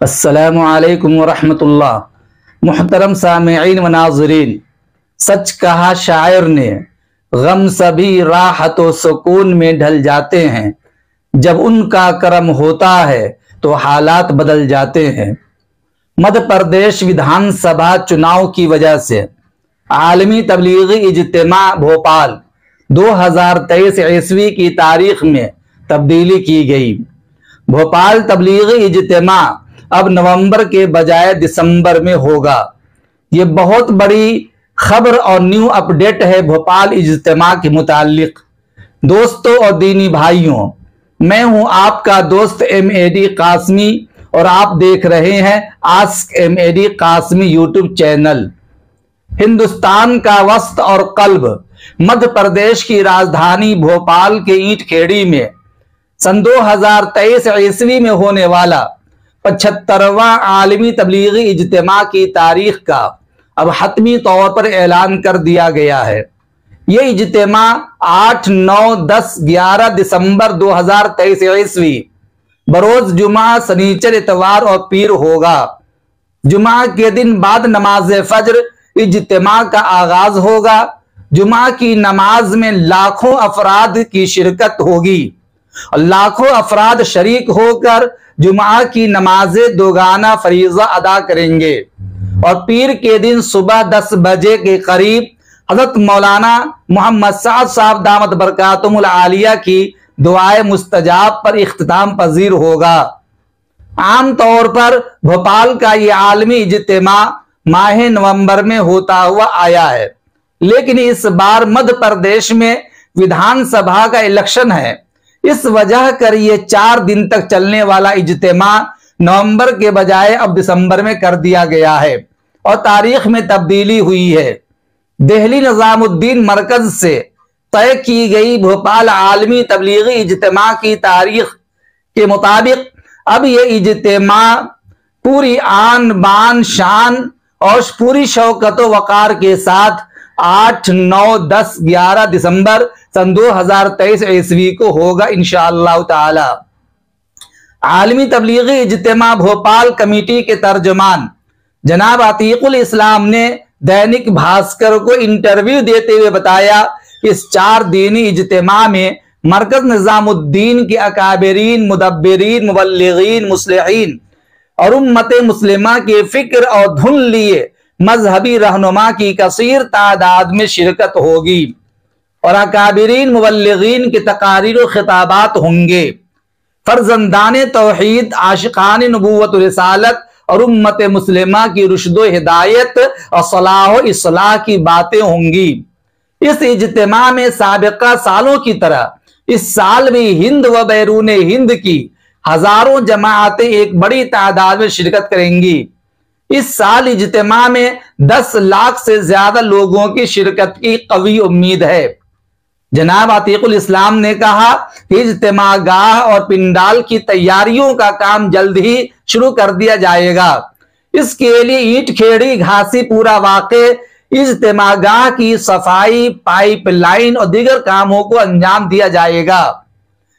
अस्सलामु अलैकुम वरहमतुल्लाह। मुहतरम सामिईन व नाज़रीन, सच कहा शायर ने, गम सभी राहत व सुकून में ढल जाते हैं। जब उनका करम होता है तो हालात बदल जाते हैं। मध्य प्रदेश विधानसभा चुनाव की वजह से आलमी तबलीगी इज्तिमा भोपाल 2023 ईस्वी की तारीख में तब्दीली की गई। भोपाल तबलीगी इज्तिमा अब नवंबर के बजाय दिसंबर में होगा। ये बहुत बड़ी खबर और न्यू अपडेट है भोपाल इज्तिमा के मुतालिक। दोस्तों और दीनी भाइयों, मैं हूं आपका दोस्त एमएडी कासमी और आप देख रहे हैं ask MAD Qasmi YouTube channel. Hindustan का वस्त और कल्ब मध्य प्रदेश की राजधानी भोपाल के ईंट खेड़ी में सन 2023 ईस्वी में होने वाला 75वां आलमी तबलीगी इज्तिमा की तारीख का अब हतमी तौर पर ऐलान कर दिया गया है। ये इज्तिमा 8, 9, 10, 11 दिसंबर 2023 ईस्वी बरोज जुमा, सनीचर, इतवार और पीर होगा। जुमा के दिन बाद नमाज फज्र इज्तिमा का आगाज होगा। जुमा की नमाज में लाखों अफराद की शिरकत होगी और लाखों अफराद शरीक होकर जुमा की नमाजें दोगाना फरीजा अदा करेंगे। और पीर के दिन सुबह 10 बजे के करीब हजरत मौलाना मोहम्मद साद साहब दामत बरकातुहुल आलिया की दुआए मुस्तजाब पर इख्तिताम पजीर होगा। आम तौर पर भोपाल का ये आलमी इज्तिमा माह नवंबर में होता हुआ आया है, लेकिन इस बार मध्य प्रदेश में विधानसभा का इलेक्शन है। इस वजह कर ये 4 दिन तक चलने वाला इज्तिमा नवंबर के बजाय अब दिसंबर में कर दिया गया है और तारीख में तब्दीली हुई है। दिल्ली निजामुद्दीन मरकज से तय की गई भोपाल आलमी तबलीगी इज्तिमा की तारीख के मुताबिक अब ये इज्तिमा पूरी आन बान शान और पूरी शौकत वकार के साथ 8, 9, 10, 11 दिसंबर सन 2023 ईस्वी को होगा इंशाअल्लाह ताला। आलमी तबलीगी इज्तिमा भोपाल कमेटी के तर्जमान जनाब अतीकुल इस्लाम ने दैनिक भास्कर को इंटरव्यू देते हुए बताया कि इस 4 दिनी इज्तिमा में मरकज निजामुद्दीन के अकाबरीन, मुदब्बिरीन, मुबल्लिगीन, मुस्लिहीन और उम्मत मुस्लिमा के फिक्र और धुन लिए मजहबी रहनुमा की कसीर तादाद में शिरकत होगी और अकाबरीन मुबल्लिगीन के तकारीर और खिताबात होंगे। फर्जंदाने तौहीद, आशिकान नबूवत रिसालत और उम्मत मुस्लिमा की रुश्दो हिदायत और सलाह इस्लाह की बातें होंगी। इस इज्तिमा में साबिका सालों की तरह इस साल भी हिंद व बैरून हिंद की हजारों जमाअतें एक बड़ी तादाद में शिरकत करेंगी। इस साल इज्तिमा में 10 लाख से ज्यादा लोगों की शिरकत की कवी उम्मीद है। जनाब अतीकुल इस्लाम ने कहा कि इज्तिमा गाह और पिंडाल की तैयारियों का काम जल्द ही शुरू कर दिया जाएगा। इसके लिए ईंट खेड़ी घासीपुरा वाक़े इज्तिमा गाह की सफाई, पाइपलाइन और दीगर कामों को अंजाम दिया जाएगा।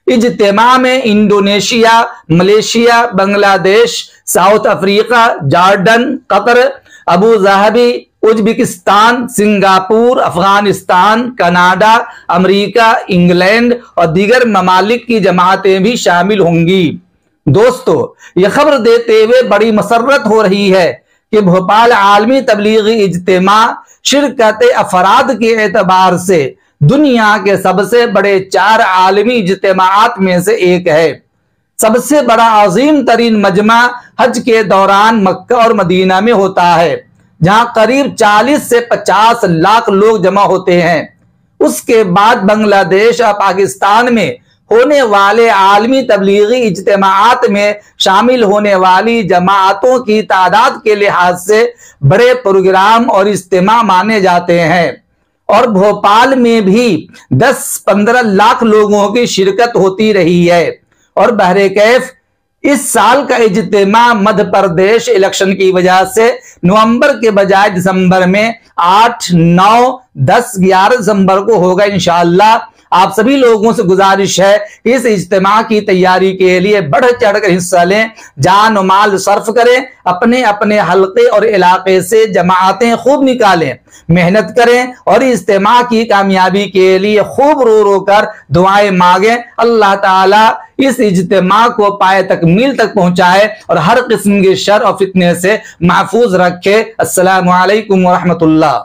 इज्तिमा में Indonesia, Malaysia, Bangladesh, south Africa, Jordan, Qatar, Abu Dhabi, Uzbekistan, Singapore, Afghanistan, Canada, America, England और दीगर ममालिक की जमातें भी शामिल होंगी। दोस्तों, यह खबर देते हुए बड़ी मसर्रत हो रही है कि भोपाल आलमी तबलीगी इज्तिमा शिरकत अफराद के एतबार से दुनिया के सबसे बड़े 4 आलमी इज्तिमाआत में से एक है। सबसे बड़ा अजीम तरीन मजमा हज के दौरान मक्का और मदीना में होता है, जहां करीब 40 से 50 लाख लोग जमा होते हैं। उसके बाद बांग्लादेश और पाकिस्तान में होने वाले आलमी तबलीगी इज्तिमाआत में शामिल होने वाली जमाअतों की तादाद के लिहाज से बड़े प्रोग्राम और इज्तिमा माने जाते हैं और भोपाल में भी 10-15 लाख लोगों की शिरकत होती रही है। और बहरे कैफ इस साल का इज्तिमा मध्य प्रदेश इलेक्शन की वजह से नवंबर के बजाय दिसंबर में 8, 9, 10, 11 दिसंबर को होगा इंशाअल्लाह। आप सभी लोगों से गुजारिश है कि इस इज्तिमा की तैयारी के लिए बढ़ चढ़कर हिस्सा लें, जान और माल सर्फ करें, अपने अपने हल्के और इलाके से जमाअतें खूब निकालें, मेहनत करें और इज्तिमा की कामयाबी के लिए खूब रो रो कर दुआएं मांगें। अल्लाह ताला इस इज्तिमा को पाए तक मील तक पहुंचाए और हर किस्म के शर और फितने से महफूज रखे। अस्सलामु अलैकुम व रहमतुल्लाह।